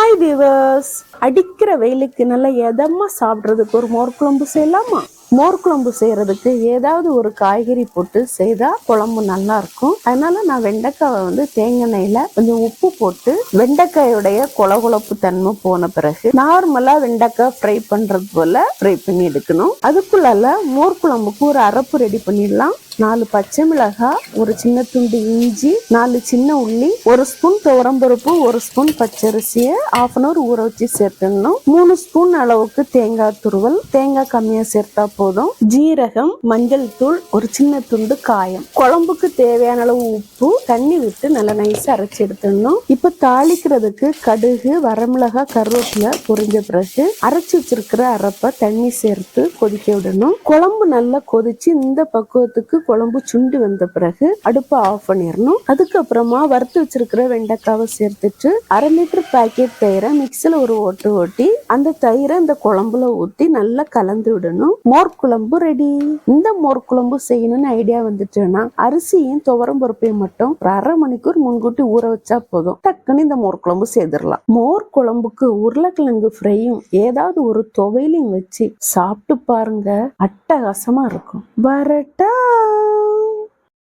Hi viewers, அடிக்கிற வெயிலுக்கு நல்லா எதமா சாப்பிட்றதுக்கு ஒரு மோர் குழம்பு செய்யலாமா? மோர் குழம்பு செய்யறதுக்கு ஏதாவது ஒரு காய்கறி போட்டு செய்தா குழம்பு நல்லா இருக்கும். அதனால நான் வெண்டைக்காவை தேங்காய் எண்ணெயில கொஞ்சம் உப்பு போட்டு வெண்டைக்காயோடைய கொழகொழப்பு தன்மை போன பிறகு நார்மலா வெண்டைக்காய் ஃப்ரை பண்றது போல ஃப்ரை பண்ணி எடுக்கணும். அதுக்குள்ளால மோர் குழம்புக்கு ஒரு அரைப்பு ரெடி பண்ணிடலாம். 4 பச்சை மிளகாய், ஒரு சின்ன துண்டு இஞ்சி, 4 சின்ன உள்ளி, 1 ஸ்பூன் துவரம்பருப்பு, 1 ஸ்பூன் பச்சரிசியை 1/2 அன் ஹவர் ஊற வச்சு சேர்த்துடணும். 3 ஸ்பூன் அளவுக்கு தேங்காய் துருவல், தேங்காய் கம்மியா சேர்த்தா போதும். ஜீரகம், மஞ்சள் தூள், ஒரு சின்ன துண்டு காயம், குழம்புக்கு தேவையான அளவு உப்பு, தண்ணி விட்டு நல்லா நைஸா அரைச்சி எடுத்துடணும். இப்ப தாளிக்கிறதுக்கு கடுகு, வரமிளகாய், கருவேப்பிலை பொரிஞ்ச பிறகு அரைச்சி வச்சிருக்கிற அரைப்ப தண்ணி சேர்த்து கொதிக்க விடணும். குழம்பு நல்லா கொதிச்சு இந்த பக்குவத்துக்கு குழம்பு சுண்டி வந்த பிறகு அடுப்பை ஆஃப் பண்ணிடணும். அதுக்கப்புறமா வறுத்து வச்சிருக்கிற வெண்டைக்காவை சேர்த்துட்டு 1/2 லிட்டர் பாக்கெட் தயிரை மிக்சில ஒரு ஓட்டு ஓட்டி அந்த தயிரை இந்த குழம்புல ஊத்தி நல்லா கலந்து விடணும். மோர் குழம்பு ரெடி. இந்த மோர் குழம்பு செய்யணும்னு ஐடியா வந்துட்டுன்னா அரிசியும் துவரம் பருப்பையும் மட்டும் ஒரு 1/2 மணிக்கூர் முன்கூட்டி ஊற வச்சா போதும். டக்குன்னு இந்த மோர் குழம்பு செய்திடலாம். மோர் குழம்புக்கு உருளைக்கிழங்கு ஃப்ரையும் ஏதாவது ஒரு துவையிலையும் வச்சு சாப்பிட்டு பாருங்க, அட்டகாசமா இருக்கும். வரட்டா.